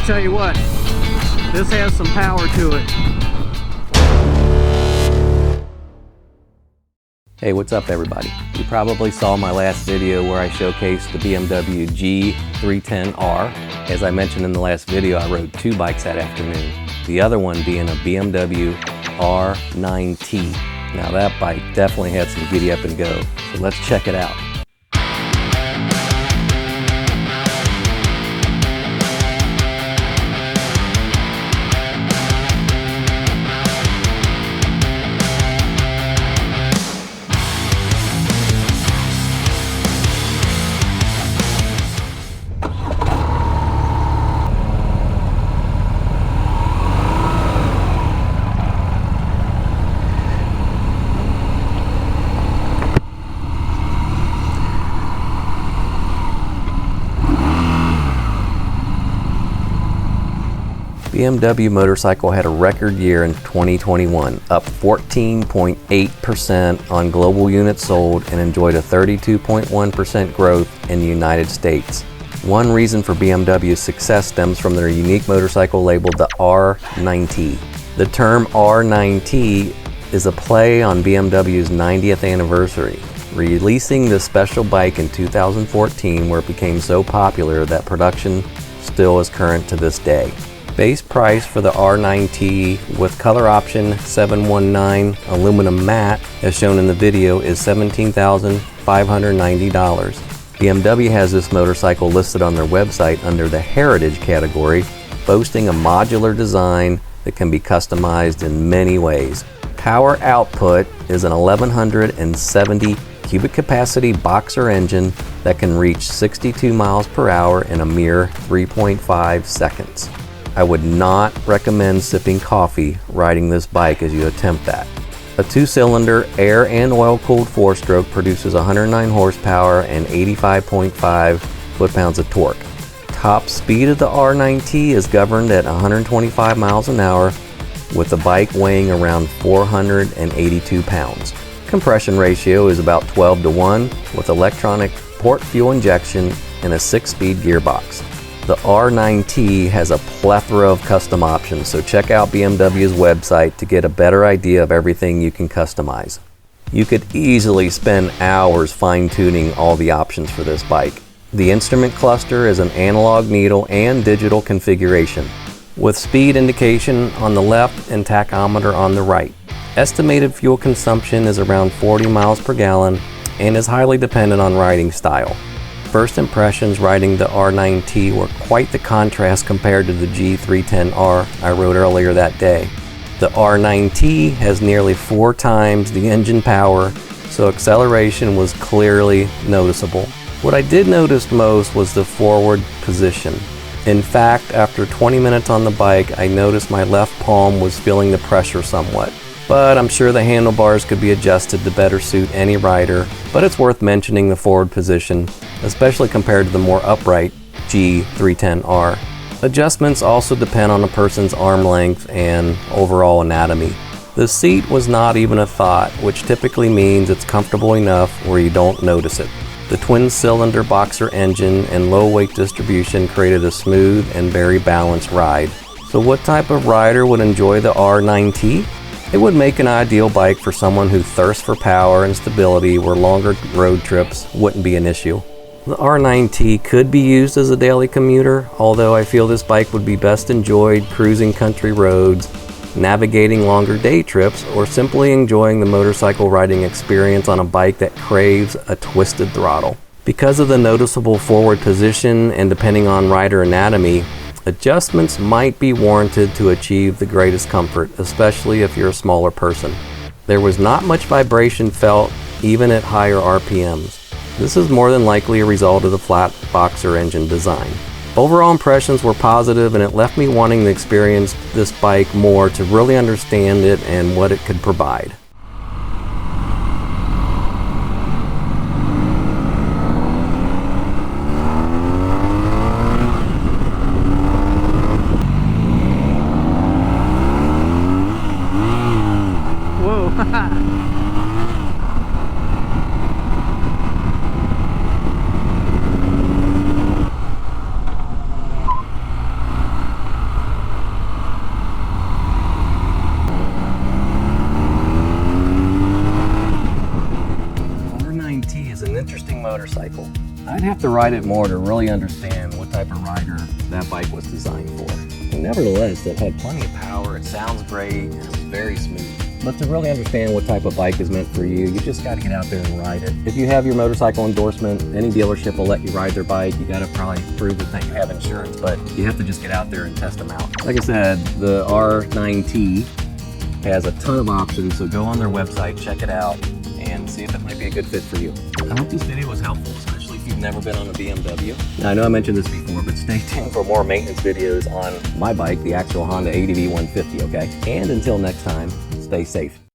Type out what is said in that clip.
tell you what, this has some power to it. Hey, what's up everybody? You probably saw my last video where I showcased the BMW G 310R. As I mentioned in the last video, I rode two bikes that afternoon. The other one being a BMW R nineT. Now that bike definitely had some giddy up and go, so let's check it out. BMW motorcycle had a record year in 2021, up 14.8% on global units sold and enjoyed a 32.1% growth in the United States. One reason for BMW's success stems from their unique motorcycle labeled the R nineT. The term R nineT is a play on BMW's 90th anniversary, releasing this special bike in 2014 where it became so popular that production still is current to this day. Base price for the R nineT with color option 719 aluminum matte, as shown in the video, is $17,590. BMW has this motorcycle listed on their website under the Heritage category, boasting a modular design that can be customized in many ways. Power output is an 1170 cubic capacity boxer engine that can reach 62 miles per hour in a mere 3.5 seconds. I would not recommend sipping coffee riding this bike as you attempt that. A two-cylinder air and oil-cooled four-stroke produces 109 horsepower and 85.5 foot-pounds of torque. Top speed of the R nineT is governed at 125 miles an hour with the bike weighing around 482 pounds. Compression ratio is about 12:1 with electronic port fuel injection and a 6-speed gearbox. The R nineT has a plethora of custom options, so check out BMW's website to get a better idea of everything you can customize. You could easily spend hours fine-tuning all the options for this bike. The instrument cluster is an analog needle and digital configuration, with speed indication on the left and tachometer on the right. Estimated fuel consumption is around 40 miles per gallon and is highly dependent on riding style. First impressions riding the R nineT were quite the contrast compared to the G 310R I rode earlier that day. The R nineT has nearly 4 times the engine power, so acceleration was clearly noticeable. What I did notice most was the forward position. In fact, after 20 minutes on the bike, I noticed my left palm was feeling the pressure somewhat. But I'm sure the handlebars could be adjusted to better suit any rider, but it's worth mentioning the forward position, especially compared to the more upright G 310R. Adjustments also depend on a person's arm length and overall anatomy. The seat was not even a thought, which typically means it's comfortable enough where you don't notice it. The twin-cylinder boxer engine and low weight distribution created a smooth and very balanced ride. So what type of rider would enjoy the R nineT? It would make an ideal bike for someone who thirsts for power and stability where longer road trips wouldn't be an issue. The R nineT could be used as a daily commuter, although I feel this bike would be best enjoyed cruising country roads, navigating longer day trips, or simply enjoying the motorcycle riding experience on a bike that craves a twisted throttle. Because of the noticeable forward position and depending on rider anatomy, adjustments might be warranted to achieve the greatest comfort, especially if you're a smaller person. There was not much vibration felt, even at higher RPMs. This is more than likely a result of the flat boxer engine design. Overall impressions were positive, and it left me wanting to experience this bike more to really understand it and what it could provide. motorcycle. I'd have to ride it more to really understand what type of rider that bike was designed for. And nevertheless, it had plenty of power, it sounds great, and it was very smooth. But to really understand what type of bike is meant for you, you just got to get out there and ride it. If you have your motorcycle endorsement, any dealership will let you ride their bike. You got to probably prove that you have insurance, but you have to just get out there and test them out. Like I said, the R9T has a ton of options, so go on their website, check it out, and see if it might be a good fit for you. I hope this video was helpful, especially if you've never been on a BMW. Now, I know I mentioned this before, but stay tuned for more maintenance videos on my bike, the actual Honda ADV 150, okay? And until next time, stay safe.